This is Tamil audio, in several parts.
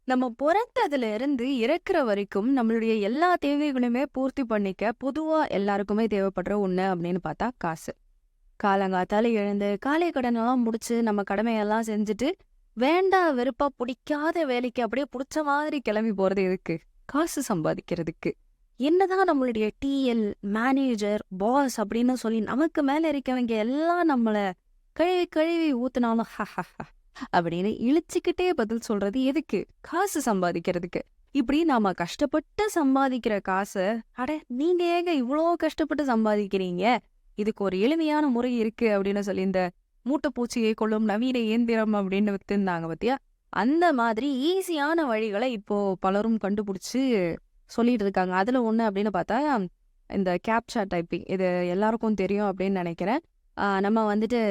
நம்ம பொறந்ததுல இருந்து இறக்குற வரைக்கும் நம்மளுடைய எல்லா தேவைகளுமே பூர்த்தி பண்ணிக்க பொதுவா எல்லாருக்குமே தேவைப்படுற ஒண்ணு அப்படின்னு பார்த்தா காசு. காலங்காத்தால எழுந்து காலை கடனெல்லாம் முடிச்சு நம்ம கடமையெல்லாம் செஞ்சுட்டு வேண்டா வெறுப்பா பிடிக்காத வேலைக்கு அப்படியே பிடிச்ச மாதிரி கிளம்பி போறது எதுக்கு? காசு சம்பாதிக்கிறதுக்கு. என்னதான் நம்மளுடைய டிஎல், மேனேஜர், பாஸ் அப்படின்னு சொல்லி நமக்கு மேல இருக்கவங்க எல்லாம் நம்மள கழுவி கழுவி ஊத்துனாலும் அப்படின்னு இழிச்சுக்கிட்டே பதில் சொல்றது எதுக்கு? காசு சம்பாதிக்கிறதுக்கு. இப்படி நாம கஷ்டப்பட்டு சம்பாதிக்கிற காசை, அட நீங்க ஏங்க இவ்வளோ கஷ்டப்பட்டு சம்பாதிக்கிறீங்க, இதுக்கு ஒரு எளிமையான முறை இருக்கு அப்படின்னு சொல்லி இந்த மூட்டைப்பூச்சியை கொள்ளும் நவீன இயந்திரம் அப்படின்னு வித்திருந்தாங்க பத்தியா, அந்த மாதிரி ஈஸியான வழிகளை இப்போ பலரும் கண்டுபிடிச்சு சொல்லிட்டு இருக்காங்க. அதுல ஒண்ணு அப்படின்னு பார்த்தா இந்த கேப்சா டைப்பிங். இது எல்லாருக்கும் தெரியும் அப்படின்னு நினைக்கிறேன். நம்ம வந்துட்டு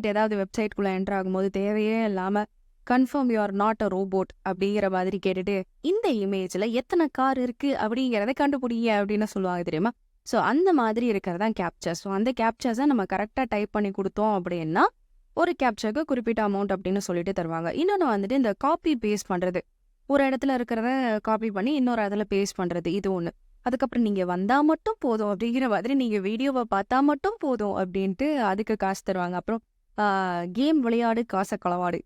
ஏதாவது வெப்சைட்குள்ள என்டர் ஆகும்போது தேவையே இல்லாம confirm you are not a robot அப்படிங்கிற மாதிரி கேட்டுட்டு இந்த இமேஜ்ல எத்தனை கார் இருக்கு அப்படிங்கிறத கண்டுபிடிங்க அப்படின்னு சொல்லுவாங்க தெரியுமா? ஸோ அந்த மாதிரி இருக்கிறதான் கேப்சர்ஸ். ஸோ அந்த கேப்சர்ஸை நம்ம கரெக்டாக டைப் பண்ணி கொடுத்தோம் அப்படின்னா ஒரு கேப்சருக்கு குறிப்பிட்ட அமௌண்ட் அப்படின்னு சொல்லிட்டு தருவாங்க. இன்னொன்று வந்துட்டு இந்த காப்பி பேஸ்ட் பண்ணுறது, ஒரு இடத்துல இருக்கிறத காப்பி பண்ணி இன்னொரு இடத்துல பேஸ்ட் பண்ணுறது, இது ஒன்று. அதுக்கப்புறம் நீங்கள் வந்தால் மட்டும் போதும் அப்படிங்கிற மாதிரி நீங்கள் வீடியோவை பார்த்தா மட்டும் போதும் அப்படின்ட்டு அதுக்கு காசு தருவாங்க. அப்புறம் கேம் விளையாடு காசை களவாடு.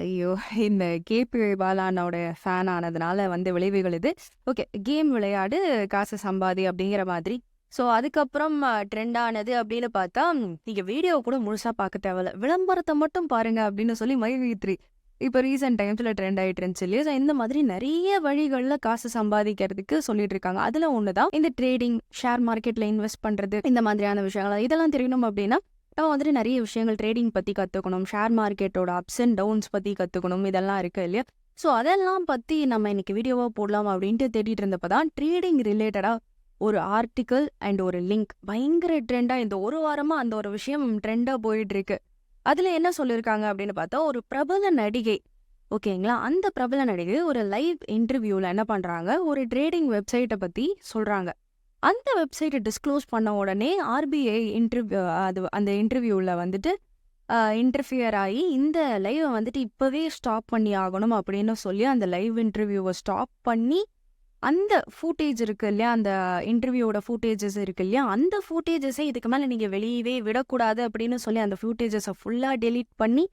ஐயோ, இந்த கேபி பாலானோட ஃபேன் ஆனதுனால விளைவுகள் இது. ஓகே, கேம் விளையாடு காசை சம்பாதி அப்படிங்கிற மாதிரி. ஸோ அதுக்கப்புறம் ட்ரெண்ட் ஆனது அப்படின்னு பார்த்தா, நீங்கள் வீடியோ கூட முழுசாக பார்க்க தேவையில்ல, விளம்பரத்தை மட்டும் பாருங்க அப்படின்னு சொல்லி மைவி3 இப்போ ரீசெண்ட் டைம்ஸில் ட்ரெண்ட் ஆகிட்டு இருந்துச்சு இல்லையா? ஸோ இந்த மாதிரி நிறைய வழிகளில் காசு சம்பாதிக்கிறதுக்கு சொல்லிட்டு இருக்காங்க. அதில் ஒன்று தான் இந்த ட்ரேடிங், ஷேர் மார்க்கெட்டில் இன்வெஸ்ட் பண்ணுறது, இந்த மாதிரியான விஷயங்கள். இதெல்லாம் தெரியணும் அப்படின்னா நம்ம வந்துட்டு நிறைய விஷயங்கள் ட்ரேடிங் பற்றி கற்றுக்கணும், ஷேர் மார்க்கெட்டோட அப்ஸ் அண்ட் டவுன்ஸ் பற்றி கற்றுக்கணும், இதெல்லாம் இருக்குது இல்லையா? ஸோ அதெல்லாம் பற்றி நம்ம இன்னைக்கு வீடியோவாக போடலாம் அப்படின்ட்டு தேடிட்டு இருந்தப்போ தான் ட்ரேடிங் ரிலேட்டடாக ஒரு ஆர்டிக்கல் அண்ட் ஒரு லிங்க் பயங்கர ட்ரெண்டாக இந்த ஒரு வாரமாக அந்த ஒரு விஷயம் ட்ரெண்டாக போயிட்டு இருக்கு. அதில் என்ன சொல்லியிருக்காங்க அப்படின்னு பார்த்தா, ஒரு பிரபல நடிகை, ஓகேங்களா, அந்த பிரபல நடிகை ஒரு லைவ் இன்டர்வியூவில் என்ன பண்ணுறாங்க, ஒரு ட்ரேடிங் வெப்சைட்டை பற்றி சொல்கிறாங்க. அந்த வெப்சைட்டை டிஸ்க்ளோஸ் பண்ண உடனே ஆர்பிஐ அந்த இன்டர்வியூவில் வந்துட்டு இன்டர்ஃபியர் ஆகி இந்த லைவை வந்துட்டு இப்போவே ஸ்டாப் பண்ணி ஆகணும் அப்படின்னு சொல்லி அந்த லைவ் இன்டர்வியூவை ஸ்டாப் பண்ணி அந்த ஃபூட்டேஜ் இருக்கு இல்லையா, அந்த இன்டர்வியூவோட ஃபூட்டேஜஸ் இருக்கு இல்லையா, அந்த ஃபூட்டேஜஸை இதுக்கு மேலே நீங்கள் வெளியவே விடக்கூடாது அப்படின்னு சொல்லி அந்த ஃபூட்டேஜஸை ஃபுல்லாக டெலீட் பண்ணி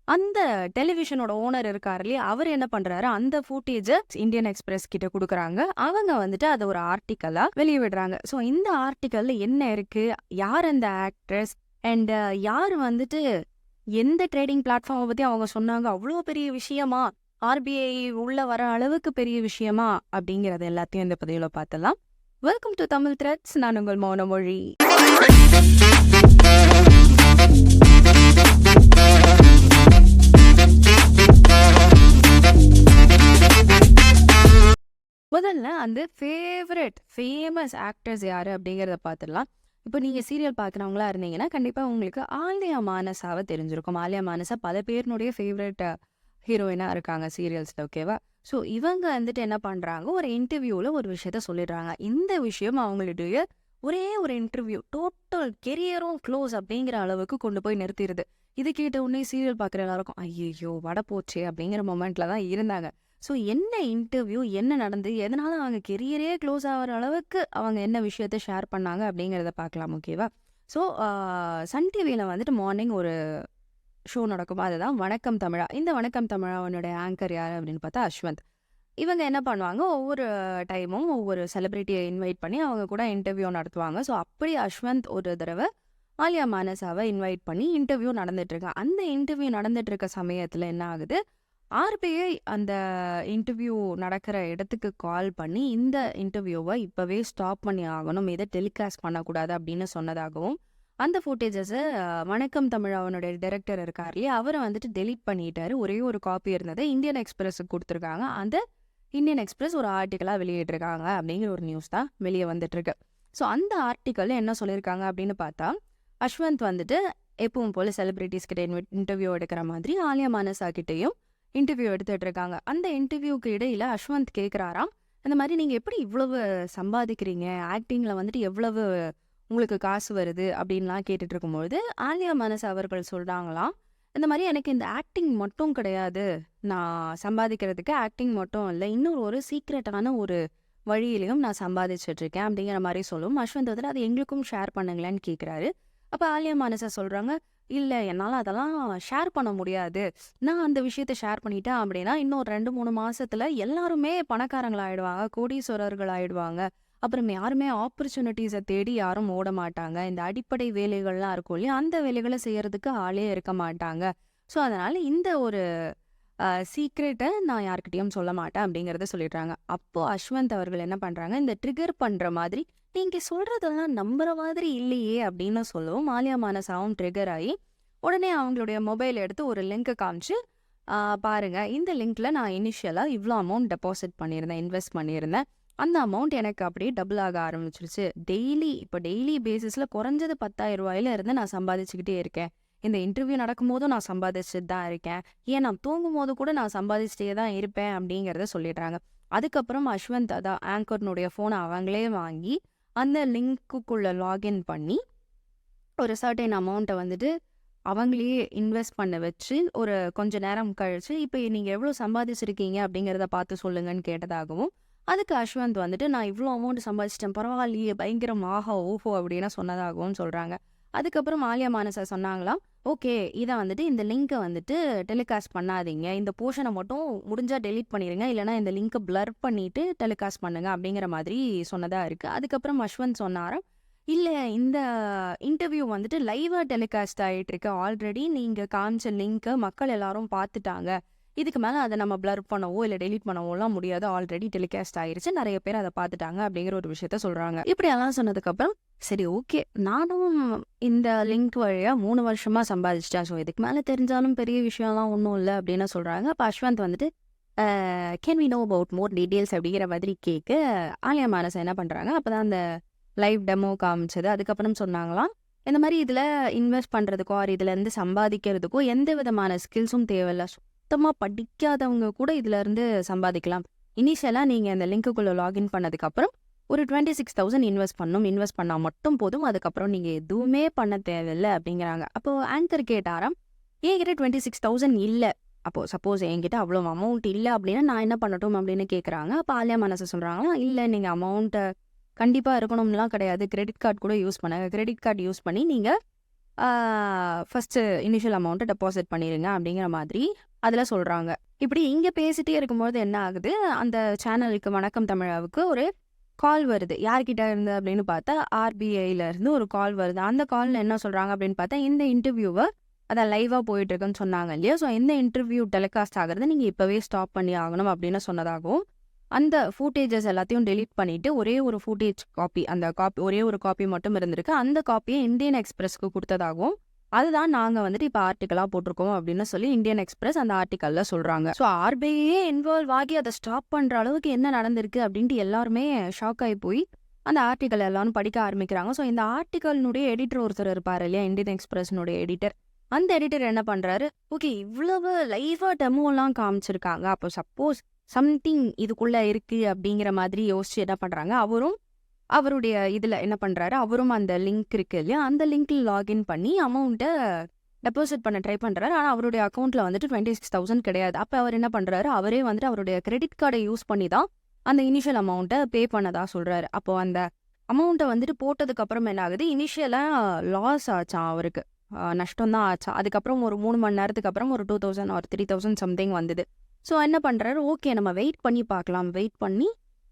அந்த டெலிவிஷனோட ஓனர் இருக்கார் இல்லையா, அவர் என்ன பண்ணுறாரு, அந்த ஃபூட்டேஜை இந்தியன் எக்ஸ்பிரஸ் கிட்ட கொடுக்குறாங்க. அவங்க வந்துட்டு அதை ஒரு ஆர்டிக்கலாக வெளியே விடுறாங்க. ஸோ இந்த ஆர்டிக்கலில் என்ன இருக்குது, யார் அந்த ஆக்ட்ரஸ் அண்ட் யார் வந்துட்டு எந்த ட்ரேடிங் பிளாட்ஃபார்மை பற்றி அவங்க சொன்னாங்க, அவ்வளோ பெரிய விஷயமா, ஆர்பிஐ உள்ள வர அளவுக்கு பெரிய விஷயமா அப்படிங்கறது எல்லாத்தையும் இந்த பதிவில் பார்த்தலாம். Welcome to Tamil threads. நான் உங்கள் மௌனமொழி. முதல்ல அந்த ஃபேமஸ் ஆக்டர்ஸ் யாரு அப்படிங்கிறத பார்த்துடலாம். இப்போ நீங்கள் சீரியல் பார்க்குறவங்களா இருந்தீங்கன்னா கண்டிப்பாக உங்களுக்கு ஆலியா மானஸாவை தெரிஞ்சிருக்கும். ஆலியா மானஸா பல பேருனுடைய ஃபேவரட் ஹீரோயினாக இருக்காங்க சீரியல்ஸில், ஓகேவா? ஸோ இவங்க வந்துட்டு என்ன பண்ணுறாங்க, ஒரு இன்டர்வியூவில் ஒரு விஷயத்த சொல்லிடுறாங்க. இந்த விஷயம் அவங்களுடைய ஒரே ஒரு இன்டர்வியூ டோட்டல் கெரியரும் க்ளோஸ் அப்படிங்கிற அளவுக்கு கொண்டு போய் நிறுத்திடுது. இது கேட்ட உடனே சீரியல் பார்க்குற எல்லாருக்கும் ஐயோ வட போச்சே அப்படிங்கிற மொமெண்ட்ல தான் இருந்தாங்க. ஸோ என்ன இன்டர்வியூ, என்ன நடந்து, எதனால அவங்க கெரியரே க்ளோஸ் ஆகிற அளவுக்கு அவங்க என்ன விஷயத்த ஷேர் பண்ணாங்க அப்படிங்கிறத பார்க்கலாம், ஓகேவா? ஸோ சன் டிவியில் வந்துட்டு மார்னிங் ஒரு ஷோ நடக்கும், அதுதான் வணக்கம் தமிழா. இந்த வணக்கம் தமிழாவனோட ஆங்கர் யார் அப்படின்னு பார்த்தா அஸ்வந்த். இவங்க என்ன பண்ணுவாங்க, ஒவ்வொரு டைமும் ஒவ்வொரு செலிபிரிட்டியை இன்வைட் பண்ணி அவங்க கூட இன்டர்வியூ நடத்துவாங்க. ஸோ அப்படி அஸ்வந்த் ஒரு தடவை ஆலியா மானஸாவை இன்வைட் பண்ணி இன்டர்வியூ நடந்துட்டு இருக்கு. அந்த இன்டர்வியூ நடந்துட்டு இருக்க சமயத்தில் என்ன ஆகுது, ஆர்பிஐ அந்த இன்டர்வியூ நடக்கிற இடத்துக்கு கால் பண்ணி இந்த இன்டர்வியூவை இப்போவே ஸ்டாப் பண்ணி ஆகணும், இதை டெலிகாஸ்ட் பண்ணக்கூடாது அப்படின்னு சொன்னதாகவும், அந்த ஃபுட்டேஜஸை வணக்கம் தமிழாவனுடைய டைரக்டர் இருக்கார் இல்லையா, அவரை வந்துட்டு டெலீட் பண்ணிட்டாரு. ஒரே ஒரு காப்பி இருந்ததை இந்தியன் எக்ஸ்பிரஸுக்கு கொடுத்துருக்காங்க. அந்த இந்தியன் எக்ஸ்பிரஸ் ஒரு ஆர்டிக்கலாக வெளியிட்டிருக்காங்க அப்படிங்கிற ஒரு நியூஸ் தான் வெளியே வந்துட்டுருக்கு. ஸோ அந்த ஆர்டிக்கல் என்ன சொல்லியிருக்காங்க அப்படின்னு பார்த்தா, அஸ்வந்த் வந்துட்டு எப்பவும் போல் செலிபிரிட்டிஸ் கிட்ட இன்டர்வியூ எடுக்கிற மாதிரி ஆலியா மானஸா கிட்டையும் இன்டர்வியூ எடுத்துட்டு இருக்காங்க. அந்த இன்டர்வியூக்கு இடையில அஸ்வந்த் கேட்குறாராம், இந்த மாதிரி நீங்கள் எப்படி இவ்வளவு சம்பாதிக்கிறீங்க, ஆக்டிங்கில் வந்துட்டு எவ்வளவு உங்களுக்கு காசு வருது அப்படின்லாம் கேட்டுட்டு இருக்கும்பொழுது ஆலியா மானஸ் அவர்கள் சொல்கிறாங்களாம், இந்த மாதிரி எனக்கு இந்த ஆக்டிங் மட்டும் கிடையாது, நான் சம்பாதிக்கிறதுக்கு ஆக்டிங் மட்டும் இல்லை, இன்னொரு ஒரு சீக்ரெட்டான ஒரு வழியிலையும் நான் சம்பாதிச்சுட்டு இருக்கேன் அப்படிங்கிற மாதிரி சொல்லும். அஸ்வந்த் வந்துட்டு அது எங்களுக்கும் ஷேர் பண்ணுங்களேன்னு கேட்குறாரு. அப்போ ஆலியா மானசா சொல்கிறாங்க, இல்லை என்னால் அதெல்லாம் ஷேர் பண்ண முடியாது, நான் அந்த விஷயத்த ஷேர் பண்ணிட்டேன் அப்படின்னா இன்னும் 2-3 மாசத்துல எல்லாருமே பணக்காரங்களாயிடுவாங்க, கோடீஸ்வரர்கள் ஆயிடுவாங்க. அப்புறம் யாருமே ஆப்பர்ச்சுனிட்டிஸை தேடி யாரும் ஓட மாட்டாங்க. இந்த அடிப்படை வேலைகள்லாம் இருக்கும் இல்லையா, அந்த வேலைகளை செய்யறதுக்கு ஆளே இருக்க மாட்டாங்க. ஸோ அதனால இந்த ஒரு சீக்ரெட்டை நான் யார்கிட்டயும் சொல்ல மாட்டேன் அப்படிங்கிறத சொல்லிடுறாங்க. அப்போ அஸ்வந்த் அவர்கள் என்ன பண்றாங்க, இந்த ட்ரிகர் பண்ற மாதிரி நீங்க சொல்றதெல்லாம் நம்புற மாதிரி இல்லையே அப்படின்னு சொல்லவும் ஆலியா மானசாவும் ட்ரிகர் ஆகி உடனே அவங்களுடைய மொபைல் எடுத்து ஒரு லிங்க் காமிச்சு, பாருங்க இந்த லிங்க்ல நான் இனிஷியலா இவ்வளோ அமௌண்ட் டெபாசிட் பண்ணியிருந்தேன், இன்வெஸ்ட் பண்ணியிருந்தேன், அந்த அமௌண்ட் எனக்கு அப்படியே டபுள் ஆக ஆரம்பிச்சிருச்சு. டெய்லி பேசிஸ்ல குறைஞ்சது 10,000 ரூபாயில இருந்து நான் சம்பாதிச்சுக்கிட்டே இருக்கேன். இந்த இன்டர்வியூ நடக்கும்போதும் நான் சம்பாதிச்சுட்டு தான் இருக்கேன், ஏன் நான் தூங்கும் போது கூட நான் சம்பாதிச்சுட்டே தான் இருப்பேன் அப்படிங்கிறத சொல்லிடுறாங்க. அதுக்கப்புறம் அஸ்வந்த் அதான் ஆங்கர்னுடைய ஃபோனை அவங்களே வாங்கி அந்த லிங்க்குள்ள லாகின் பண்ணி ஒரு சர்டைன் அமௌண்ட்டை வந்துட்டு அவங்களே இன்வெஸ்ட் பண்ண வச்சு ஒரு கொஞ்ச நேரம் கழிச்சு இப்போ நீங்கள் எவ்வளோ சம்பாதிச்சிருக்கீங்க அப்படிங்கிறத பார்த்து சொல்லுங்கன்னு கேட்டதாகவும், அதுக்கு அஸ்வந்த் வந்துட்டு நான் இவ்வளோ அமௌண்ட் சம்பாதிச்சிட்டேன், பரவாயில்லையே, பயங்கரம், ஆஹா ஓஹோ அப்படின்னு சொன்னதாகவும் சொல்கிறாங்க. அதுக்கப்புறம் ஆலியா மானசா சொன்னாங்களாம், ஓகே இதை வந்துட்டு இந்த லிங்க்கை வந்துட்டு டெலிகாஸ்ட் பண்ணாதீங்க, இந்த போர்ஷனை மட்டும் முடிஞ்சால் டெலீட் பண்ணிடுங்க, இல்லைனா இந்த லிங்க்கை பிளர் பண்ணிட்டு டெலிகாஸ்ட் பண்ணுங்க அப்படிங்கிற மாதிரி சொன்னதாக இருக்குது. அதுக்கப்புறம் அஸ்வந்த் சொன்னாராம், இல்லை இந்த இன்டர்வியூ வந்துட்டு லைவாக டெலிகாஸ்ட் ஆகிட்டு இருக்கு, ஆல்ரெடி நீங்கள் காமிச்ச லிங்க்கை மக்கள் எல்லாரும் பார்த்துட்டாங்க, இதுக்கு மேலே அதை நம்ம பிளர் பண்ணவோ இல்லை டெலீட் பண்ணவோலாம் முடியாது, ஆல்ரெடி டெலிகாஸ்ட் ஆயிருச்சு, நிறைய பேர் அதை பார்த்துட்டாங்க அப்படிங்கிற ஒரு விஷயத்த சொல்கிறாங்க. இப்படியெல்லாம் சொன்னதுக்கப்புறம் சரி ஓகே, நானும் இந்த லிங்க் வழியாக 3 வருஷமாக சம்பாதிச்சிட்டேன், ஸோ இதுக்கு மேலே தெரிஞ்சாலும் பெரிய விஷயம்லாம் ஒன்றும் இல்லை அப்படின்னு சொல்கிறாங்க. அப்போ அஸ்வந்த் வந்துட்டு can we know about more details அப்படிங்கிற மாதிரி கேட்க ஆலியா மானசா என்ன பண்ணுறாங்க, அப்போ தான் அந்த லைவ் டெமோ காமிச்சது. அதுக்கப்புறம் சொன்னாங்களாம், இந்த மாதிரி இதில் இன்வெஸ்ட் பண்ணுறதுக்கோ ஆர் இதுலேருந்து சம்பாதிக்கிறதுக்கோ எந்த விதமான ஸ்கில்ஸும் தேவையில்லை, சுத்தமாக படிக்காதவங்க கூட இதுலேருந்து சம்பாதிக்கலாம். இனிஷியலாக நீங்கள் இந்த லிங்க்குள்ளே லாகின் பண்ணதுக்கப்புறம் ஒரு 26,000 இன்வெஸ்ட் பண்ணால் மட்டும் போதும், அதுக்கப்புறம் நீங்கள் எதுவுமே பண்ண தேவையில்லை அப்படிங்கிறாங்க. அப்போது ஆங்கர் கேட்டாராம், என்கிட்ட 26,000 இல்லை, அப்போது சப்போஸ் என்கிட்ட அவ்வளோ அமௌண்ட் இல்லை அப்படின்னா நான் என்ன பண்ணட்டும் அப்படின்னு கேட்குறாங்க. அப்போ ஆலியா மானசா சொல்கிறாங்களா, இல்லை நீங்கள் அமௌண்ட்டை கண்டிப்பாக இருக்கணும்லாம் கிடையாது, கிரெடிட் கார்டு கூட யூஸ் பண்ணுங்க, கிரெடிட் கார்டு யூஸ் பண்ணி நீங்கள் ஃபஸ்ட்டு இனிஷியல் அமௌண்ட்டை டெபாசிட் பண்ணிடுங்க அப்படிங்கிற மாதிரி அதில் சொல்கிறாங்க. இப்படி இங்கே பேசிகிட்டே இருக்கும்போது என்ன ஆகுது, அந்த சேனலுக்கு வணக்கம் தமிழாவுக்கு ஒரு கால் வருது. யார்கிட்ட இருந்து அப்படின்னு பார்த்தா RBIலேருந்து ஒரு கால் வருது. அந்த காலில் என்ன சொல்கிறாங்க அப்படின்னு பார்த்தா, இந்த இன்டர்வியூவை அதான் லைவாக போயிட்டுருக்குன்னு சொன்னாங்க இல்லையா, ஸோ இந்த இன்டர்வியூ டெலிகாஸ்ட் ஆகிறது நீங்கள் இப்போவே ஸ்டாப் பண்ணி ஆகணும் அப்படின்னு சொன்னதாகவும், அந்த ஃபூட்டேஜஸ் எல்லாத்தையும் டெலீட் பண்ணிவிட்டு ஒரே ஒரு ஃபூட்டேஜ் காப்பி, அந்த காப்பி ஒரே ஒரு காப்பி மட்டும் இருந்திருக்கு, அந்த காப்பியை இந்தியன் எக்ஸ்பிரஸ்க்கு கொடுத்ததாகவும், அதுதான் நாங்கள் வந்துட்டு இப்போ ஆர்டிக்கலாக போட்டிருக்கோம் அப்படின்னு சொல்லி இந்தியன் எக்ஸ்பிரஸ் அந்த ஆர்டிக்கலில் சொல்கிறாங்க. ஸோ RBIயே இன்வால்வ் ஆகி அதை ஸ்டாப் பண்ணுற அளவுக்கு என்ன நடந்திருக்கு அப்படின்ட்டு எல்லாருமே ஷாக் ஆகி போய் அந்த ஆர்டிக்கல் எல்லாரும் படிக்க ஆரம்பிக்கிறாங்க. ஸோ இந்த ஆர்டிக்கல்னுடைய எடிட்டர் ஒருத்தர் இருப்பார் இல்லையா, இந்தியன் எக்ஸ்பிரஸ்னுடைய எடிட்டர், அந்த எடிட்டர் என்ன பண்ணுறாரு, ஓகே இவ்வளவு லைவாக டெமோலாம் காமிச்சிருக்காங்க, அப்போ சப்போஸ் சம்திங் இதுக்குள்ளே இருக்குது அப்படிங்கிற மாதிரி யோசிச்சு என்ன பண்ணுறாங்க, அவருடைய இதில் என்ன பண்ணுறாரு, அவரும் அந்த லிங்க் இருக்கு இல்லையா, அந்த லிங்க்கில் லாகின் பண்ணி அமௌண்ட்டை டெபாசிட் பண்ண ட்ரை பண்ணுறாரு. ஆனால் அவருடைய அக்கௌண்ட்டில் வந்துட்டு 26,000 கிடையாது. அப்போ அவர் என்ன பண்ணுறாரு, அவரே வந்துட்டு அவருடைய கிரெடிட் கார்டை யூஸ் பண்ணி தான் அந்த இனிஷியல் அமௌண்ட்டை பே பண்ணதா சொல்கிறாரு. அப்போது அந்த அமௌண்ட்டை வந்துட்டு போட்டதுக்கப்புறம் என்ன ஆகுது, இனிஷியலாக லாஸ் ஆச்சான், அவருக்கு நஷ்டம் தான் ஆச்சா. அதுக்கப்புறம் ஒரு 3 மணி நேரத்துக்கு அப்புறம் ஒரு 2,000 or 3,000 சம்திங் வந்தது. ஸோ என்ன பண்ணுறாரு, ஓகே நம்ம வெயிட் பண்ணி பார்க்கலாம், வெயிட் பண்ணி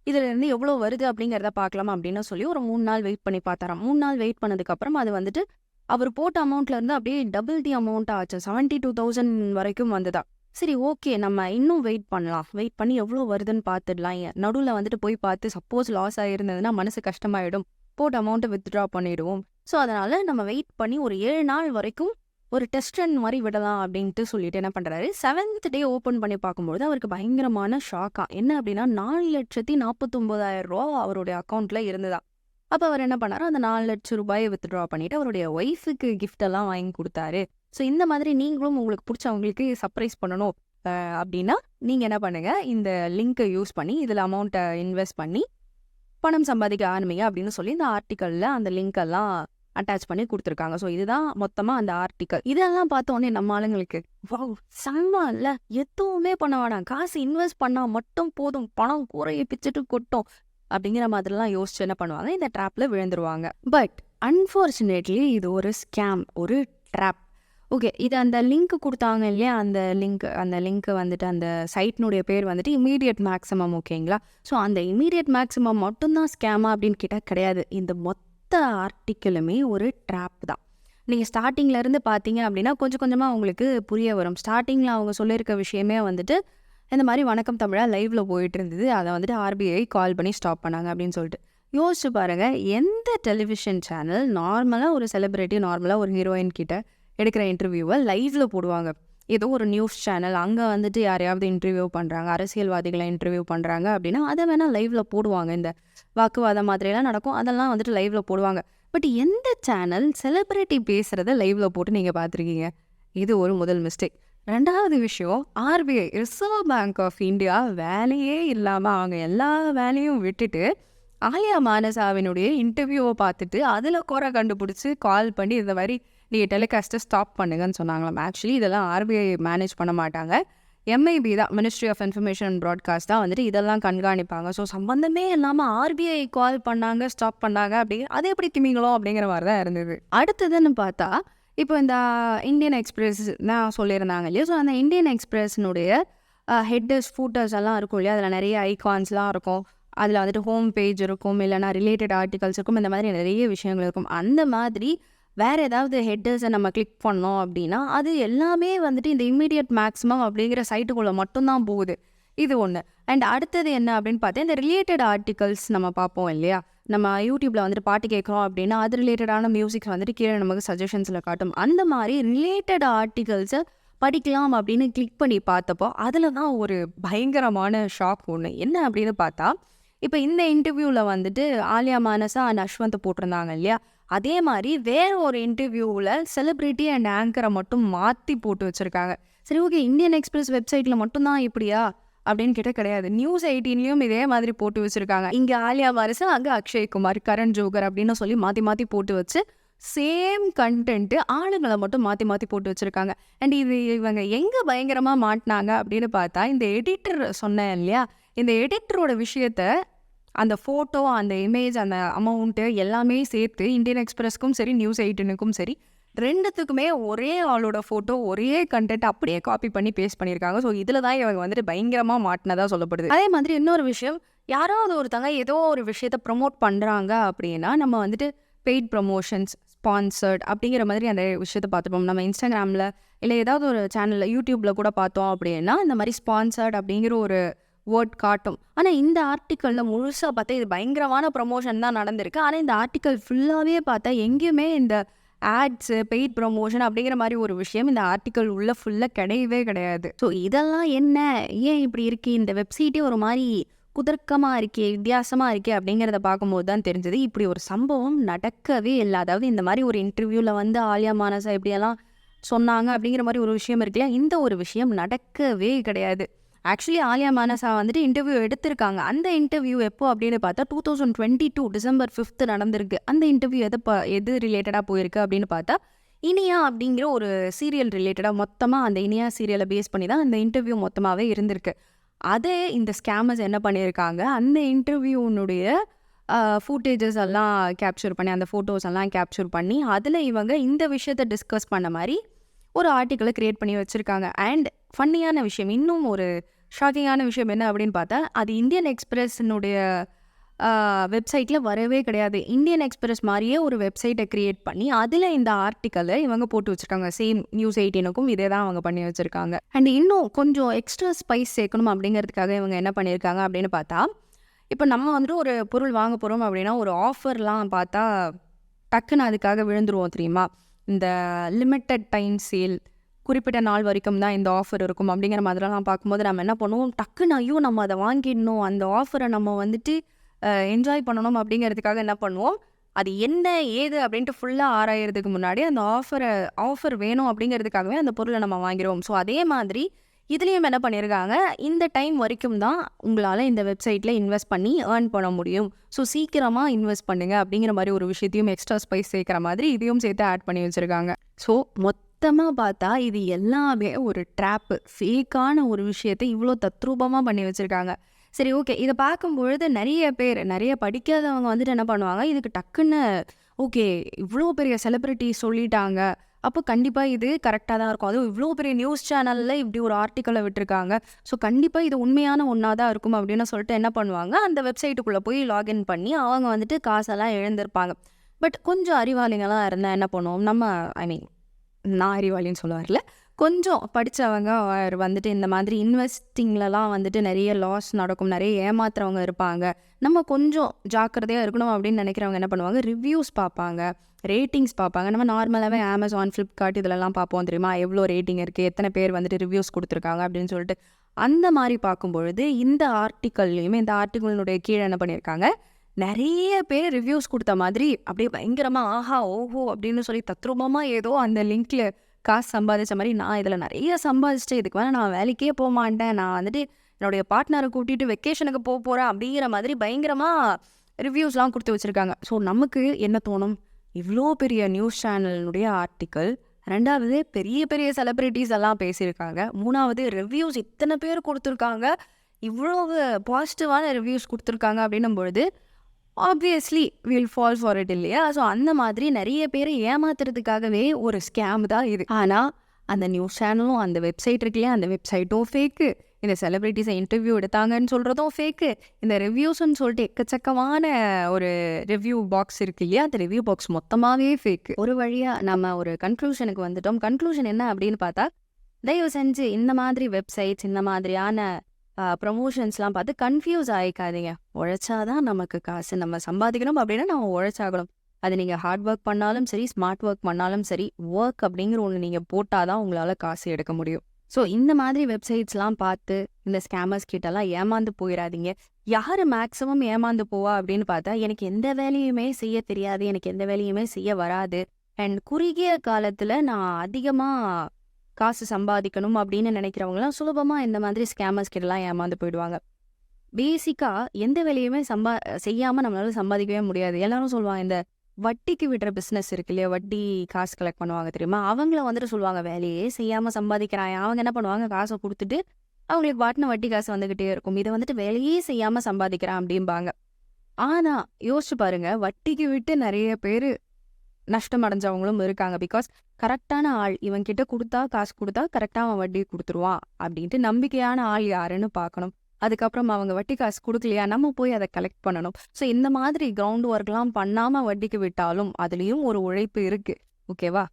இதுலேருந்து எவ்வளோ வருது அப்படிங்கிறத பார்க்கலாம் அப்படின்னு சொல்லி ஒரு 3 நாள் வெயிட் பண்ணி பார்த்தாராம். 3 நாள் வெயிட் பண்ணதுக்கப்புறம் அது வந்துட்டு அவர் போட்ட அமௌண்ட்லேருந்து அப்படியே டபுள் தி அமௌண்ட் ஆச்சு, 72,000 வரைக்கும் வந்துதா. சரி ஓகே நம்ம இன்னும் வெயிட் பண்ணலாம், வெயிட் பண்ணி எவ்வளோ வருதுன்னு பார்த்துடலாம், நடுவில் வந்துட்டு போய் பார்த்து சப்போஸ் லாஸ் ஆகிருந்ததுன்னா மனசு கஷ்டமாயிடும், போட்ட அமௌண்ட்டை வித்ட்ரா பண்ணிவிடுவோம். ஸோ அதனால் நம்ம வெயிட் பண்ணி ஒரு 7 நாள் வரைக்கும் ஒரு டெஸ்ட் ரன் மாதிரி விடலாம் அப்படின்ட்டு சொல்லிட்டு என்ன பண்ணுறாரு, 7th டே ஓப்பன் பண்ணி பார்க்கும்போது அவருக்கு பயங்கரமான ஷாக்கா. என்ன அப்படின்னா 4,49,000 ரூபா அவருடைய அக்கௌண்ட்டில் இருந்ததா. அப்போ அவர் என்ன பண்ணாரு, அந்த 4 லட்சம் ரூபாயை வித்ட்ரா பண்ணிட்டு அவருடைய ஒய்ஃபுக்கு கிஃப்ட் எல்லாம் வாங்கி கொடுத்தாரு. ஸோ இந்த மாதிரி நீங்களும் உங்களுக்கு பிடிச்சவங்களுக்கு சர்ப்ரைஸ் பண்ணணும் அப்படின்னா நீங்கள் என்ன பண்ணுங்க, இந்த லிங்க்கை யூஸ் பண்ணி இதில் அமௌண்ட்டை இன்வெஸ்ட் பண்ணி பணம் சம்பாதிக்க ஆரம்பிங்க அப்படின்னு சொல்லி இந்த ஆர்டிக்கலில் அந்த லிங்க் எல்லாம் அட்டாச் பண்ணி கொடுத்துருக்காங்க. ஸோ இதுதான் மொத்தமாக அந்த ஆர்டிக்கல். இதெல்லாம் பார்த்த உடனே நம்ம ஆளுங்களுக்கு வாவ் செம்ம இல்லை, எதுவுமே பண்ண வேணாம், காசு இன்வெஸ்ட் பண்ணால் மட்டும் போதும், பணம் கூரையை பிச்சுட்டு கொட்டும் அப்படிங்கிற மாதிரிலாம் யோசிச்சு என்ன பண்ணுவாங்க, இந்த ட்ராப்பில் விழுந்துருவாங்க. பட் அன்ஃபார்ச்சுனேட்லி இது ஒரு ஸ்கேம், ஒரு ட்ராப். ஓகே, இது அந்த லிங்க் கொடுத்தாங்க இல்லையா, அந்த லிங்க் வந்துட்டு அந்த சைட்னுடைய பேர் வந்துட்டு இமீடியட் மேக்ஸிமம். ஓகேங்களா? ஸோ அந்த இமீடியட் மேக்ஸிமம் மட்டும்தான் ஸ்கேமா அப்படின்னு கேட்டால் கிடையாது. இந்த மொத்த ஆர்டிக்கிளுமே ஒரு ட்ராப் தான். நீங்கள் ஸ்டார்டிங்லேருந்து பார்த்தீங்க அப்படின்னா கொஞ்சம் கொஞ்சமாக உங்களுக்கு புரிய வரும். ஸ்டார்டிங்கில் அவங்க சொல்லியிருக்க விஷயமே வந்துட்டு இந்த மாதிரி வணக்கம் தமிழா லைவ்ல போயிட்டு இருந்தது, அதை வந்துட்டு ஆர்பிஐ கால் பண்ணி ஸ்டாப் பண்ணாங்க அப்படின்னு சொல்லிட்டு. யோசிச்சு பாருங்கள், எந்த டெலிவிஷன் சேனல் நார்மலாக ஒரு செலிபிரிட்டி, நார்மலாக ஒரு ஹீரோயின் கிட்ட எடுக்கிற இன்டர்வியூவை லைவ்ல போடுவாங்க? ஏதோ ஒரு நியூஸ் சேனல் அங்கே வந்துட்டு யாரையாவது இன்டர்வியூ பண்ணுறாங்க, அரசியல்வாதிகளை இன்டர்வியூ பண்ணுறாங்க அப்படின்னா அதை வேணால் லைவ்ல போடுவாங்க. இந்த வாக்குவாதம் மாதிரியெல்லாம் நடக்கும், அதெல்லாம் வந்துட்டு லைவ்ல போடுவாங்க. பட் எந்த சேனல் செலிபிரிட்டி பேசுகிறத லைவ்ல போட்டு நீங்கள் பார்த்துருக்கீங்க? இது ஒரு முதல் மிஸ்டேக். ரெண்டாவது விஷயம், RBI reserve bank of India வேலையே இல்லாமல் அவங்க எல்லா வேலையும் விட்டுட்டு ஆலியா மானசாவினுடைய இன்டர்வியூவை பார்த்துட்டு அதில் குறை கண்டுபிடிச்சி கால் பண்ணி இந்த மாதிரி நீங்கள் டெலிகாஸ்ட்டை ஸ்டாப் பண்ணுங்கன்னு சொன்னாங்களாம். ஆக்சுவலி இதெல்லாம் ஆர்பிஐ மேனேஜ் பண்ண மாட்டாங்க, எம்ஐபி தான், ministry of information and broadcast தான் வந்துட்டு இதெல்லாம் கண்காணிப்பாங்க. ஸோ சம்மந்தமே இல்லாமல் ஆர்பிஐ கால் பண்ணாங்க, ஸ்டாப் பண்ணாங்க, அப்படி அது எப்படி திமிங்களோ அப்படிங்கிற மாதிரி தான் இருந்தது. அடுத்ததுன்னு பார்த்தா இப்போ இந்த இந்தியன் எக்ஸ்பிரஸ் தான் சொல்லியிருந்தாங்க இல்லையா, ஸோ அந்த இந்தியன் எக்ஸ்பிரஸ்னுடைய ஹெட்டர்ஸ் ஃபூட்டர்ஸ் எல்லாம் இருக்கும் இல்லையா, அதில் நிறைய ஐகான்ஸ்லாம் இருக்கும், அதில் வந்துட்டு ஹோம் பேஜ் இருக்கும், இல்லைனா ரிலேட்டட் ஆர்டிகல்ஸ் இருக்கும், இந்த மாதிரி நிறைய விஷயங்கள் இருக்கும். அந்த மாதிரி வேறு ஏதாவது ஹெட்டர்ஸை நம்ம கிளிக் பண்ணோம் அப்படின்னா அது எல்லாமே வந்துட்டு இந்த இம்மீடியட் மேக்ஸிமம் அப்படிங்கிற சைட்டுக்குள்ளே மட்டும்தான் போகுது. இது ஒன்று. அண்ட் அடுத்தது என்ன அப்படின்னு பார்த்தா, இந்த ரிலேட்டட் ஆர்டிகல்ஸ் நம்ம பார்ப்போம் இல்லையா, நம்ம யூடியூப்பில் வந்துட்டு பாட்டு கேட்குறோம் அப்படின்னா அது ரிலேட்டடான மியூசிக்ஸ் வந்துட்டு கீழே நமக்கு சஜஷன்ஸில் காட்டும். அந்த மாதிரி ரிலேட்டட் ஆர்டிகல்ஸை படிக்கலாம் அப்படின்னு கிளிக் பண்ணி பார்த்தப்போ அதில் தான் ஒரு பயங்கரமான ஷாக் ஒன்று. என்ன அப்படின்னு பார்த்தா, இப்போ இந்த இன்டர்வியூவில் வந்துட்டு ஆலியா மானசா அண்ட் அஸ்வந்த் போட்டிருந்தாங்க இல்லையா, அதே மாதிரி வேற ஒரு இன்டர்வியூவில் செலிபிரிட்டி அண்ட் ஆங்கரை மட்டும் மாற்றி போட்டு வச்சுருக்காங்க. சரி, ஓகே, இந்தியன் எக்ஸ்பிரஸ் வெப்சைட்டில் மட்டும்தான் இப்படியா அப்படின்னு கேட்டால் கிடையாது. நியூஸ் 18லையும் இதே மாதிரி போட்டு வச்சுருக்காங்க. இங்கே ஆலியா மானசா, அங்கே அக்ஷய்குமார், கரண் ஜோகர் அப்படின்னு சொல்லி மாற்றி மாற்றி போட்டு வச்சு சேம் கண்டென்ட்டு ஆளுங்களை மட்டும் மாற்றி மாற்றி போட்டு வச்சுருக்காங்க. அண்ட் இவங்க எங்கே பயங்கரமாக மாட்டினாங்க அப்படின்னு பார்த்தா, இந்த எடிட்டர் சொன்னேன் இல்லையா, இந்த எடிட்டரோட விஷயத்த அந்த ஃபோட்டோ, அந்த இமேஜ், அந்த அமௌண்ட்டு எல்லாமே சேர்த்து இந்தியன் எக்ஸ்பிரஸ்க்கும் சரி நியூஸ் 18க்கும் சரி ரெண்டுத்துக்குமே ஒரே ஆளோட ஃபோட்டோ, ஒரே கண்டென்ட் அப்படியே காப்பி பண்ணி பேஸ்ட் பண்ணியிருக்காங்க. ஸோ இதில் தான் இவங்க வந்துட்டு பயங்கரமாக மாட்டினதாக சொல்லப்படுது. அதே மாதிரி இன்னொரு விஷயம், யாராவது ஒருத்தங்க ஏதோ ஒரு விஷயத்தை ப்ரொமோட் பண்ணுறாங்க அப்படின்னா நம்ம வந்துட்டு பெய்ட் ப்ரமோஷன்ஸ், ஸ்பான்சர்ட் அப்படிங்கிற மாதிரி அந்த விஷயத்தை பார்த்துப்போம். நம்ம இன்ஸ்டாகிராமில் இல்லை ஏதாவது ஒரு சேனலில் யூடியூப்பில் கூட பார்த்தோம் அப்படின்னா இந்த மாதிரி ஸ்பான்சர்ட் அப்படிங்கிற ஒரு வேர்ட் காட்டும். ஆனால் இந்த ஆர்டிக்கலில் முழுசாக பார்த்தா இது பயங்கரமான ப்ரமோஷன் தான் நடந்திருக்கு. ஆனால் இந்த ஆர்டிக்கல் ஃபுல்லாகவே பார்த்தா எங்கேயுமே இந்த ஆட்ஸு, பெய்ட் ப்ரமோஷன் அப்படிங்கிற மாதிரி ஒரு விஷயம் இந்த ஆர்டிக்கல் உள்ள ஃபுல்லாக கிடையவே கிடையாது. ஸோ இதெல்லாம் என்ன, ஏன் இப்படி இருக்கு, இந்த வெப்சைட்டே ஒரு மாதிரி குதர்க்கமாக இருக்கே, வித்தியாசமாக இருக்கே அப்படிங்கிறத பார்க்கும்போது தான் தெரிஞ்சது இப்படி ஒரு சம்பவம் நடக்கவே இல்லை. அதாவது இந்த மாதிரி ஒரு இன்டர்வியூவில் வந்து ஆலியா மானசா இப்படியெல்லாம் சொன்னாங்க அப்படிங்கிற மாதிரி ஒரு விஷயம் இருக்கு இல்லையா, இந்த ஒரு விஷயம் நடக்கவே கிடையாது. ஆக்சுவலி ஆலியா மானசா வந்துட்டு இன்டர்வியூ எடுத்திருக்காங்க. அந்த இன்டர்வியூ எப்போ அப்படின்னு பார்த்தா 2022 டிசம்பர் 5 நடந்திருக்கு. அந்த இன்டர்வியூ எது ரிலேட்டடாக போயிருக்கு அப்படின்னு பார்த்தா இனியா அப்படிங்கிற ஒரு சீரியல் ரிலேட்டடாக, மொத்தமாக அந்த இனியா சீரியலை பேஸ் பண்ணி தான் அந்த இன்டர்வியூ மொத்தமாகவே இருந்திருக்கு. அதே இந்த ஸ்கேமர்ஸ் என்ன பண்ணியிருக்காங்க, அந்த இன்டர்வியூனுடைய ஃபூட்டேஜஸ் எல்லாம் கேப்சர் பண்ணி, அந்த ஃபோட்டோஸ் எல்லாம் கேப்சர் பண்ணி அதில் இவங்க இந்த விஷயத்தை டிஸ்கஸ் பண்ண மாதிரி ஒரு ஆர்டிக்கலை க்ரியேட் பண்ணி வச்சுருக்காங்க. அண்ட் ஃபன்னியான விஷயம், இன்னும் ஒரு ஷாக்கிங்கான விஷயம் என்ன அப்படின்னு பார்த்தா, அது இந்தியன் எக்ஸ்பிரஸ்னுடைய வெப்சைட்டில் வரவே கிடையாது. இந்தியன் எக்ஸ்பிரஸ் மாதிரியே ஒரு வெப்சைட்டை க்ரியேட் பண்ணி அதில் இந்த ஆர்டிக்கலை இவங்க போட்டு வச்சுருக்காங்க. சேம் நியூஸ் 18க்கும் இதே தான் அவங்க பண்ணி வச்சுருக்காங்க. அண்ட் இன்னும் கொஞ்சம் எக்ஸ்ட்ரா ஸ்பைஸ் சேர்க்கணும் அப்படிங்கிறதுக்காக இவங்க என்ன பண்ணியிருக்காங்க அப்படின்னு பார்த்தா, இப்போ நம்ம வந்துட்டு ஒரு பொருள் வாங்க போகிறோம் அப்படின்னா ஒரு ஆஃபர்லாம் பார்த்தா டக்குன்னு அதுக்காக விழுந்துருவோம் தெரியுமா. இந்த லிமிட்டட் டைம் சேல், குறிப்பிட்ட நாள் வரைக்கும் தான் இந்த ஆஃபர் இருக்கும் அப்படிங்கிற மாதிரிலாம் பார்க்கும்போது நம்ம என்ன பண்ணுவோம், டக்குன்னு ஐயோ நம்ம அதை வாங்கிடணும், அந்த ஆஃபரை நம்ம வந்துட்டு என்ஜாய் பண்ணணும் அப்படிங்கிறதுக்காக என்ன பண்ணுவோம், அது என்ன ஏது அப்படின்ட்டு ஃபுல்லாக ஆராயறதுக்கு முன்னாடி அந்த ஆஃபர் வேணும் அப்படிங்கிறதுக்காகவே அந்த பொருளை நம்ம வாங்கிடுவோம். ஸோ அதே மாதிரி இதுலேயும் என்ன பண்ணியிருக்காங்க, இந்த டைம் வரைக்கும் தான் உங்களால் இந்த வெப்சைட்டில் இன்வெஸ்ட் பண்ணி ஏர்ன் பண்ண முடியும். ஸோ சீக்கிரமாக இன்வெஸ்ட் பண்ணுங்க அப்படிங்கிற மாதிரி ஒரு விஷயத்தையும் எக்ஸ்ட்ரா ஸ்பைஸ் சேர்க்குற மாதிரி இதையும் சேர்த்து ஆட் பண்ணி வச்சுருக்காங்க. ஸோ மொத்தமாக பார்த்தா இது எல்லாமே ஒரு ட்ராப்பு, ஃபேக்கான ஒரு விஷயத்தை இவ்வளோ தத்ரூபமாக பண்ணி வச்சுருக்காங்க. சரி, ஓகே. இதை பார்க்கும்பொழுது நிறைய படிக்காதவங்க வந்துட்டு என்ன பண்ணுவாங்க, இதுக்கு டக்குன்னு ஓகே இவ்வளோ பெரிய செலிபிரிட்டி சொல்லிட்டாங்க, அப்போ கண்டிப்பாக இது கரெக்டாக தான் இருக்கும். அதுவும் இவ்வளோ பெரிய நியூஸ் சேனலில் இப்படி ஒரு ஆர்டிக்கலை விட்டுருக்காங்க, ஸோ கண்டிப்பாக இது உண்மையான ஒன்றா தான் இருக்கும் அப்படின்னு சொல்லிட்டு என்ன பண்ணுவாங்க, அந்த வெப்சைட்டுக்குள்ளே போய் லாகின் பண்ணி அவங்க வந்துட்டு காசெல்லாம் இழந்திருப்பாங்க. பட் கொஞ்சம் அறிவாளிங்களாம் இருந்தால் என்ன பண்ணுவோம், நம்ம நான் அறிவாளின்னு சொல்ல வரல, கொஞ்சம் படித்தவங்க வந்துட்டு இந்த மாதிரி இன்வெஸ்டிங்லலாம் வந்துட்டு நிறைய லாஸ் நடக்கும், நிறைய ஏமாத்துறவங்க இருப்பாங்க, நம்ம கொஞ்சம் ஜாக்கிரதையாக இருக்கணும் அப்படின்னு நினைக்கிறவங்க என்ன பண்ணுவாங்க, ரிவ்யூஸ் பார்ப்பாங்க, ரேட்டிங்ஸ் பார்ப்பாங்க. நம்ம நார்மலாகவே அமேசான், ஃப்ளிப்கார்ட் இதிலெல்லாம் பார்ப்போம் தெரியுமா, எவ்வளோ ரேட்டிங் இருக்குது, எத்தனை பேர் வந்துட்டு ரிவ்யூஸ் கொடுத்துருக்காங்க அப்படின்னு சொல்லிட்டு. அந்த மாதிரி பார்க்கும்பொழுது இந்த ஆர்டிக்கல்லையுமே, இந்த ஆர்டிக்கலினுடைய கீழே என்ன பண்ணியிருக்காங்க, நிறைய பேர் ரிவ்யூஸ் கொடுத்த மாதிரி அப்படியே பயங்கரமாக ஆஹா ஓஹோ அப்படின்னு சொல்லி தத்ரூபமாக ஏதோ அந்த லிங்க்ல காசு சம்பாதிச்ச மாதிரி, நான் இதில் நிறைய சம்பாதிச்சிட்டு இதுக்கு மேலே நான் வேலைக்கே போக மாட்டேன், நான் வந்துட்டு என்னுடைய பார்ட்னரை கூட்டிகிட்டு வெக்கேஷனுக்கு போக போகிறேன் அப்படிங்கிற மாதிரி பயங்கரமாக ரிவ்யூஸ்லாம் கொடுத்து வச்சுருக்காங்க. ஸோ நமக்கு என்ன தோணும், இவ்வளோ பெரிய நியூஸ் சேனலினுடைய ஆர்டிக்கல், ரெண்டாவது பெரிய பெரிய செலிப்ரிட்டிஸ் எல்லாம் பேசியிருக்காங்க, மூணாவது ரிவ்யூஸ் இத்தனை பேர் கொடுத்துருக்காங்க, இவ்வளோ பாசிட்டிவான ரிவ்யூஸ் கொடுத்துருக்காங்க அப்படின்னும் பொழுது obviously will fall for it இல்லையா. ஸோ அந்த மாதிரி நிறைய பேரை ஏமாத்துறதுக்காகவே ஒரு ஸ்கேம் தான் இது. ஆனால் அந்த நியூஸ் சேனலும் அந்த வெப்சைட் இருக்கு இல்லையா, அந்த வெப்சைட்டும் ஃபேக்கு, இந்த செலிப்ரிட்டிஸை இன்டர்வியூ எடுத்தாங்கன்னு சொல்கிறதும் ஃபேக்கு, இந்த ரிவ்யூஸ்ன்னு சொல்லிட்டு எக்கச்சக்கமான ஒரு ரிவ்யூ பாக்ஸ் இருக்கு இல்லையா, அந்த ரிவ்யூ பாக்ஸ் மொத்தமாகவே ஃபேக்கு. ஒரு வழியாக நம்ம ஒரு கன்க்ளூஷனுக்கு வந்துட்டோம். கன்க்ளூஷன் என்ன அப்படின்னு பார்த்தா, தயவு செஞ்சு இந்த மாதிரி வெப்சைட்ஸ், இந்த மாதிரியான ப்ரமோஷன்ஸ்லாம் பார்த்து கன்ஃபியூஸ் ஆகிக்காதீங்க. உழைச்சாதான் நமக்கு காசு, நம்ம சம்பாதிக்கணும் அப்படின்னா நம்ம உழைச்சாகணும். அது நீங்கள் ஹார்ட் ஒர்க் பண்ணாலும் சரி, ஸ்மார்ட் ஒர்க் பண்ணாலும் சரி, ஒர்க் அப்படிங்கிற ஒன்று நீங்கள் போட்டால் தான் உங்களால் காசு எடுக்க முடியும். ஸோ இந்த மாதிரி வெப்சைட்ஸ்லாம் பார்த்து இந்த ஸ்கேமர்ஸ் கிட்டலாம் ஏமாந்து போயிடாதீங்க. யார் மேக்ஸிமம் ஏமாந்து போவா அப்படின்னு பார்த்தா, எனக்கு எந்த வேலையுமே செய்ய தெரியாது, எனக்கு எந்த வேலையுமே செய்ய வராது, அண்ட் குறுகிய காலத்தில் நான் அதிகமாக காசு சம்பாதிக்கணும் அப்படின்னு நினைக்கிறவங்களாம் சுலபமாக இந்த மாதிரி ஸ்கேமர்ஸ் கிட்டலாம் ஏமாந்து போயிடுவாங்க. பேசிக்காக எந்த வேலையுமே செய்யாமல் நம்மளால சம்பாதிக்கவே முடியாது. எல்லாரும் சொல்லுவாங்க, இந்த வட்டிக்கு விடுற பிஸ்னஸ் இருக்கு இல்லையா, வட்டி காசு கலெக்ட் பண்ணுவாங்க தெரியுமா, அவங்கள வந்துட்டு சொல்லுவாங்க வேலையே செய்யாமல் சம்பாதிக்கிறாங்க. அவங்க என்ன பண்ணுவாங்க, காசை கொடுத்துட்டு அவங்களுக்கு பாட்டின வட்டி காசு வந்துக்கிட்டே இருக்கும், இதை வந்துட்டு வேலையே செய்யாமல் சம்பாதிக்கிறான் அப்படிம்பாங்க. ஆனால் யோசிச்சு பாருங்க, வட்டிக்கு விட்டு நிறைய பேர் நஷ்டம் அடைஞ்சவங்களும் இருக்காங்க. பிகாஸ் கரெக்டான ஆள், இவன் கிட்ட கொடுத்தா காசு கொடுத்தா கரெக்டாக அவன் வட்டி கொடுத்துருவான் அப்படின்ட்டு நம்பிக்கையான ஆள் யாருன்னு பார்க்கணும். அதுக்கப்புறம் அவங்க வட்டி காசு கொடுக்கலையா, நம்ம போய் அதை கலெக்ட் பண்ணணும். ஸோ இந்த மாதிரி கிரவுண்ட் ஒர்க்லாம் பண்ணாமல் வட்டிக்கு விட்டாலும் அதுலேயும் ஒரு உழைப்பு இருக்குது, ஓகேவா.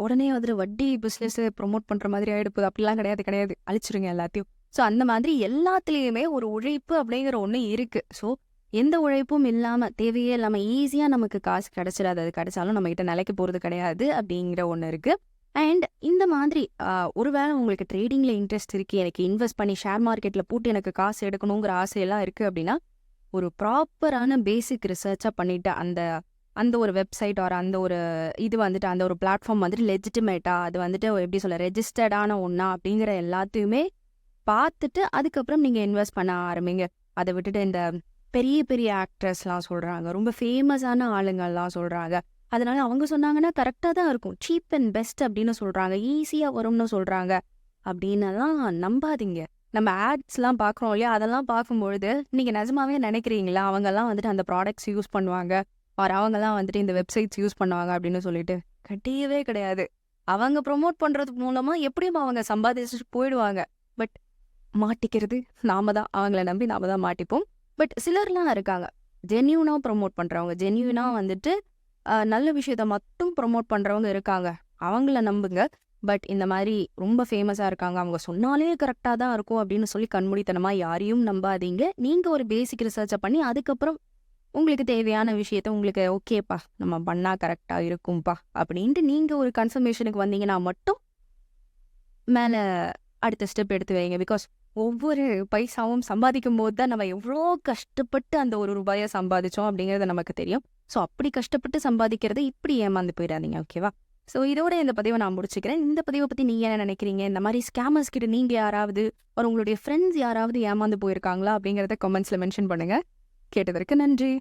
உடனே வந்துட்டு வட்டி பிஸ்னஸ் ப்ரொமோட் பண்ணுற மாதிரி ஆகிடுப்பு அப்படிலாம் கிடையாது, அழிச்சிருங்க எல்லாத்தையும். ஸோ அந்த மாதிரி எல்லாத்துலேயுமே ஒரு உழைப்பு அப்படிங்கிற ஒன்று இருக்குது. ஸோ எந்த உழைப்பும் இல்லாமல், தேவையே இல்லாமல் ஈஸியாக நமக்கு காசு கிடைச்சிடாது, அது கிடைச்சாலும் நம்மகிட்ட நிலைக்கு போகிறது கிடையாது அப்படிங்கிற ஒன்று இருக்குது. அண்ட் இந்த மாதிரி ஒருவேளை உங்களுக்கு ட்ரேடிங்கில் இன்ட்ரெஸ்ட் இருக்குது, எனக்கு இன்வெஸ்ட் பண்ணி ஷேர் மார்க்கெட்டில் போட்டு எனக்கு காசு எடுக்கணுங்கிற ஆசையெல்லாம் இருக்குது அப்படின்னா, ஒரு ப்ராப்பரான பேசிக் ரிசர்ச்சாக பண்ணிவிட்டு அந்த ஒரு வெப்சைட் ஆர் அந்த ஒரு இது வந்துட்டு அந்த ஒரு பிளாட்ஃபார்ம் வந்துட்டு லெஜிட்டிமேட்டாக, அது வந்துட்டு எப்படி சொல்ல, ரெஜிஸ்டர்டான ஒன்றா அப்படிங்கிற எல்லாத்தையுமே பார்த்துட்டு அதுக்கப்புறம் நீங்கள் இன்வெஸ்ட் பண்ண ஆரம்பிங்க. அதை விட்டுட்டு இந்த பெரிய பெரிய ஆக்ட்ரஸ்லாம் சொல்கிறாங்க, ரொம்ப ஃபேமஸான ஆளுங்கள்லாம் சொல்கிறாங்க, அதனால அவங்க சொன்னாங்கன்னா கரெக்டாக தான் இருக்கும், சீப் அண்ட் பெஸ்ட் அப்படின்னு சொல்கிறாங்க, ஈஸியாக வரும்னு சொல்கிறாங்க அப்படின்னலாம் நம்பாதீங்க. நம்ம ஆட்ஸ்லாம் பார்க்குறோம் இல்லையா, அதெல்லாம் பார்க்கும்பொழுது நீங்கள் நிஜமாவே நினைக்கிறீங்களா அவங்கெல்லாம் வந்துட்டு அந்த ப்ராடக்ட்ஸ் யூஸ் பண்ணுவாங்க, ஆர் அவங்கெல்லாம் வந்துட்டு இந்த வெப்சைட்ஸ் யூஸ் பண்ணுவாங்க அப்படின்னு சொல்லிட்டு? கிடையவே கிடையாது. அவங்க ப்ரொமோட் பண்ணுறது மூலமாக எப்படியும் அவங்க சம்பாதிச்சுட்டு போயிடுவாங்க. பட் மாட்டிக்கிறது நாம தான், அவங்கள நம்பி நாம தான் மாட்டிப்போம். பட் சிலர்லாம் இருக்காங்க, ஜென்யூனாக ப்ரொமோட் பண்ணுறவங்க, ஜென்யூனாக வந்துட்டு நல்ல விஷயத்த மட்டும் ப்ரொமோட் பண்ணுறவங்க இருக்காங்க, அவங்கள நம்புங்க. பட் இந்த மாதிரி ரொம்ப ஃபேமஸாக இருக்காங்க, அவங்க சொன்னாலே கரெக்டாக தான் இருக்கும் அப்படின்னு சொல்லி கண்மூடித்தனமாக யாரையும் நம்பாதீங்க. நீங்கள் ஒரு பேசிக் ரிசர்ச்சை பண்ணி அதுக்கப்புறம் உங்களுக்கு தேவையான விஷயத்த, உங்களுக்கு ஓகேப்பா நம்ம பண்ணால் கரெக்டாக இருக்கும்பா அப்படின்ட்டு நீங்கள் ஒரு கன்ஃபர்மேஷனுக்கு வந்தீங்கன்னா மட்டும் மேலே அடுத்த ஸ்டெப் எடுத்து வைங்க. பிகாஸ் ஒவ்வொரு பைசாவும் சம்பாதிக்கும் போது தான் நம்ம எவ்வளோ கஷ்டப்பட்டு அந்த ஒரு ரூபாயை சம்பாதிச்சோம் அப்படிங்கிறது நமக்கு தெரியும். ஸோ அப்படி கஷ்டப்பட்டு சம்பாதிக்கிறத இப்படி ஏமாந்து போயிடாதீங்க, ஓகேவா. ஸோ இதோட இந்த பதிவை நான் முடிச்சுக்கிறேன். இந்த பதிவை பத்தி நீங்க என்ன நினைக்கிறீங்க? இந்த மாரி ஸ்கேமர்ஸ் கிட்ட நீங்க யாராவது உங்களுடைய ஃப்ரெண்ட்ஸ் யாராவது ஏமாந்து போயிருக்காங்களா? அப்படிங்கிறத கமெண்ட்ஸ்ல மென்ஷன் பண்ணுங்க. கேட்டதற்கு நன்றி.